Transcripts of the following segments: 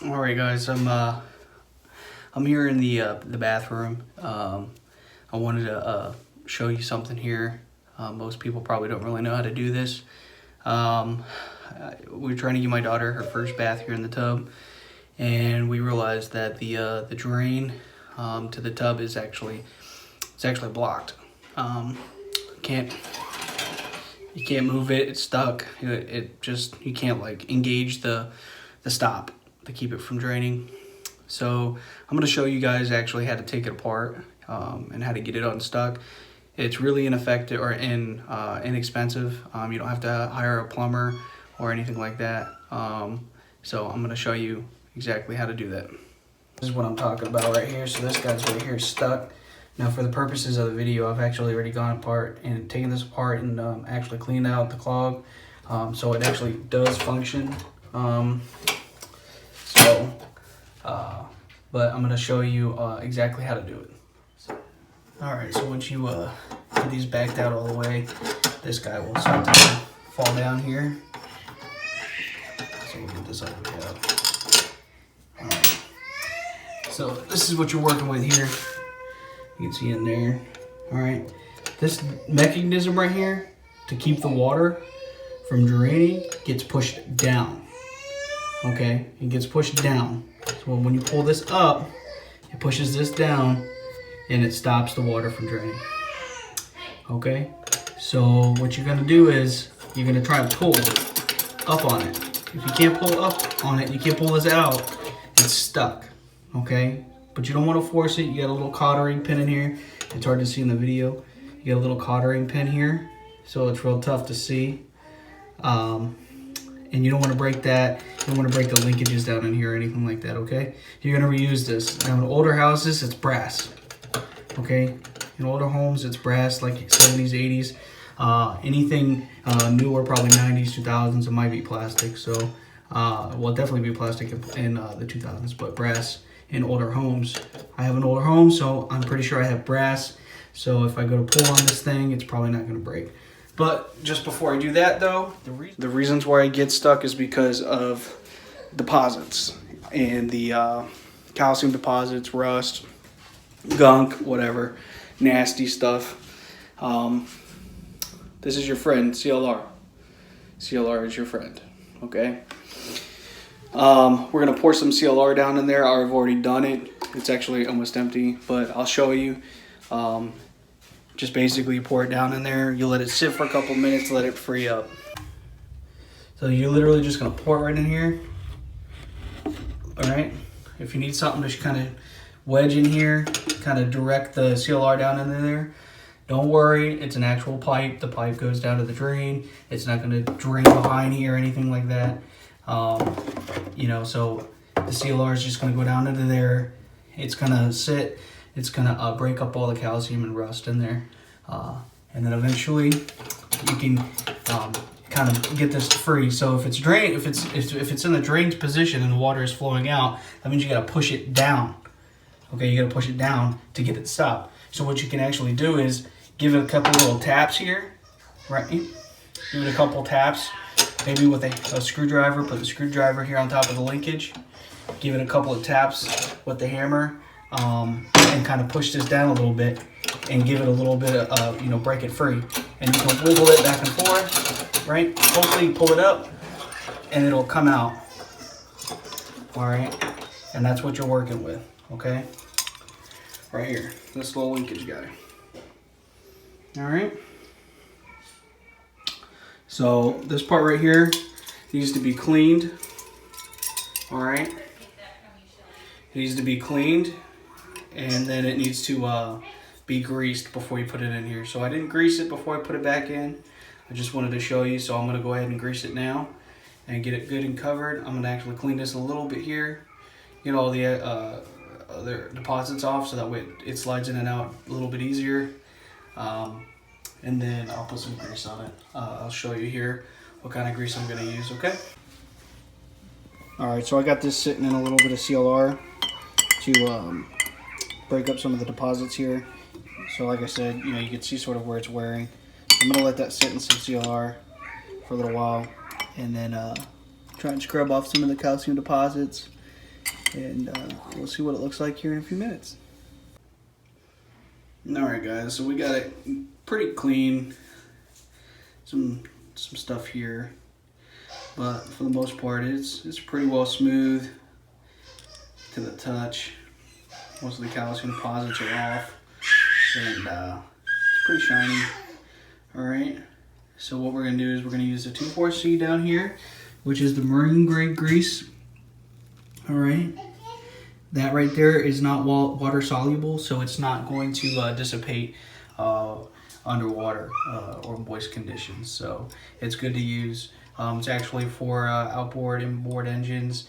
All right, guys. I'm here in the bathroom. I wanted to show you something here. Most people probably don't really know how to do this. We're trying to give my daughter her first bath here in the tub, and we realized that the drain to the tub is actually blocked. You can't move it. It's stuck. You can't like engage the stop to keep it from draining. So I'm going to show you guys actually how to take it apart and how to get it unstuck. It's really ineffective or inexpensive. You don't have to hire a plumber or anything like that. So I'm going to show you exactly how to do that. This is what I'm talking about right here. So this guy's right here stuck. Now for the purposes of the video, I've actually already gone apart and taken this apart and actually cleaned out the clog. So it actually does function. But I'm going to show you exactly how to do it. Alright, so once you get these backed out all the way, this guy will start to fall down here. So we'll get this all the way out. Alright, so this is what you're working with here. You can see in there. Alright, this mechanism right here to keep the water from draining gets pushed down. Okay, it gets pushed down. So when you pull this up, it pushes this down and it stops the water from draining. Okay, so what you're gonna do is you're gonna try to pull up on it. If you can't pull up on it, you can't pull this out, it's stuck. Okay, but you don't want to force it. You got a little cottering pin in here. It's hard to see in the video. You got a little cottering pin here, so it's real tough to see. And you don't want to break that. You don't want to break the linkages down in here or anything like that, okay? You're going to reuse this. Now in older houses, it's brass, okay? In older homes, it's brass, like 70s, 80s. Anything newer, probably 90s, 2000s, it might be plastic. So, well, definitely be plastic in the 2000s, but brass in older homes. I have an older home, so I'm pretty sure I have brass. So if I go to pull on this thing, it's probably not going to break. But just before I do that, though, the reasons why I get stuck is because of deposits and the calcium deposits, rust, gunk, whatever, nasty stuff. This is your friend, CLR. CLR is your friend, okay? We're going to pour some CLR down in there. I've already done it. It's actually almost empty, but I'll show you. Just basically pour it down in there. You let it sit for a couple minutes, let it free up. So you're literally just gonna pour it right in here. All right. If you need something to kind of wedge in here, kind of direct the CLR down in there. Don't worry, it's an actual pipe. The pipe goes down to the drain. It's not gonna drain behind here or anything like that. You know, so the CLR is just gonna go down into there. It's gonna sit. It's gonna break up all the calcium and rust in there, and then eventually you can kind of get this free. So if it's if it's in the drained position and the water is flowing out, that means you gotta push it down. Okay, you gotta push it down to get it to stop. So what you can actually do is give it a couple little taps here, right? Give it a couple taps, maybe with a screwdriver. Put the screwdriver here on top of the linkage. Give it a couple of taps with the hammer. And kind of push this down a little bit and give it a little bit of, you know, break it free. And you can wiggle it back and forth, right? Hopefully pull it up and it'll come out. All right. And that's what you're working with, okay? Right here, this little linkage guy. All right. So this part right here needs to be cleaned. All right. It needs to be cleaned. And then it needs to be greased before you put it in here. So I didn't grease it before I put it back in. I just wanted to show you, so I'm going to go ahead and grease it now and get it good and covered. I'm going to actually clean this a little bit here, get all the other deposits off so that way it slides in and out a little bit easier. And then I'll put some grease on it. I'll show you here what kind of grease I'm going to use, okay? Alright, so I got this sitting in a little bit of CLR to break up some of the deposits here. So like I said, you know, you can see sort of where it's wearing. I'm going to let that sit in some CLR for a little while and then try and scrub off some of the calcium deposits and we'll see what it looks like here in a few minutes. Alright guys, so we got it pretty clean. Some stuff here, but for the most part it's pretty well smooth to the touch. Most of the calcium deposits are off, and it's pretty shiny. Alright, so what we're going to do is we're going to use the 2,4-C down here, which is the marine grade grease. Alright, that right there is not water soluble, so it's not going to dissipate underwater or moist conditions. So it's good to use. It's actually for outboard, inboard engines,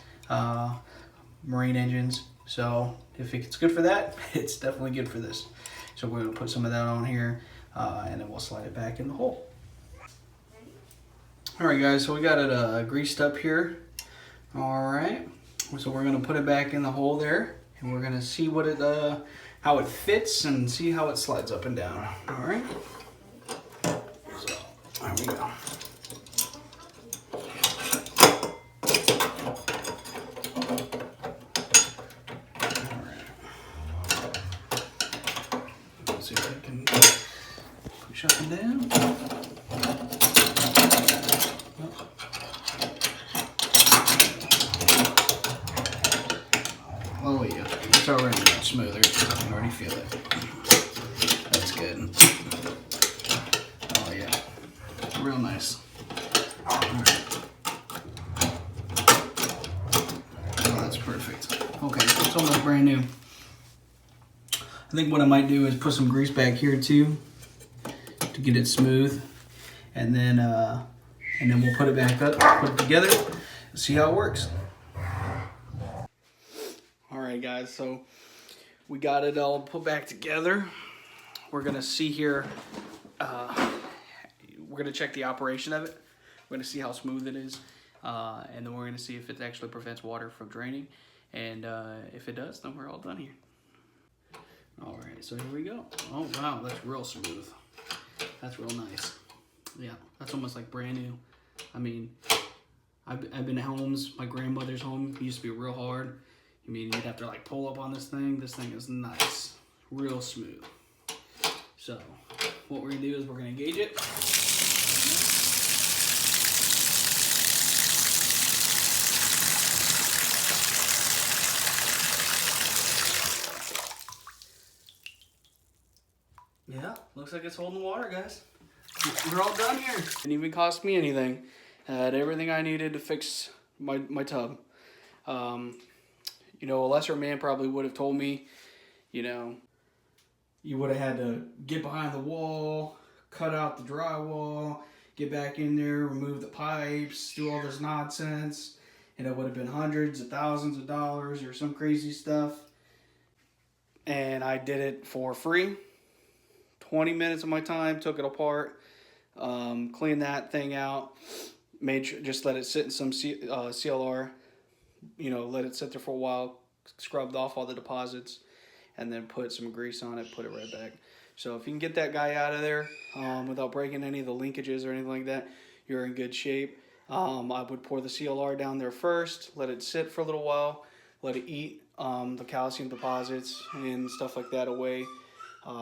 marine engines. So if it's good for that, it's definitely good for this. So we're going to put some of that on here, and then we'll slide it back in the hole. Alright guys, so we got it greased up here. Alright, so we're going to put it back in the hole there, and we're going to see what it, how it fits and see how it slides up and down. Alright, so there we go. See if I can push up and down. Oh yeah, it's already much smoother. I can already feel it. That's good. Oh yeah, real nice. Alright. Oh, that's perfect. Okay, it's almost brand new. I think what I might do is put some grease back here too to get it smooth, and then we'll put it back up, put it together, and see how it works. All right, guys. So we got it all put back together. We're gonna see here. We're gonna check the operation of it. We're gonna see how smooth it is, and then we're gonna see if it actually prevents water from draining. And if it does, then we're all done here. All right, so here we go. Oh, wow, that's real smooth. That's real nice. Yeah, that's almost like brand new. I mean, I've been to homes. My grandmother's home used to be real hard. I mean, you'd have to like pull up on this thing. This thing is nice, real smooth. So what we're gonna do is we're gonna gauge it. Yeah, looks like it's holding water, guys. We're all done here. Didn't even cost me anything. I had everything I needed to fix my tub. You know, a lesser man probably would have told me, you know, you would have had to get behind the wall, cut out the drywall, get back in there, remove the pipes, do all this nonsense, and it would have been hundreds of thousands of dollars or some crazy stuff. And I did it for free. 20 minutes of my time, took it apart, cleaned that thing out, made sure, just let it sit in some CLR, you know, let it sit there for a while, scrubbed off all the deposits, and then put some grease on it, put it right back. So if you can get that guy out of there without breaking any of the linkages or anything like that, you're in good shape. I would pour the CLR down there first, let it sit for a little while, let it eat the calcium deposits and stuff like that away.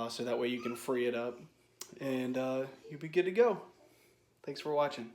So that way you can free it up, and you'll be good to go. Thanks for watching.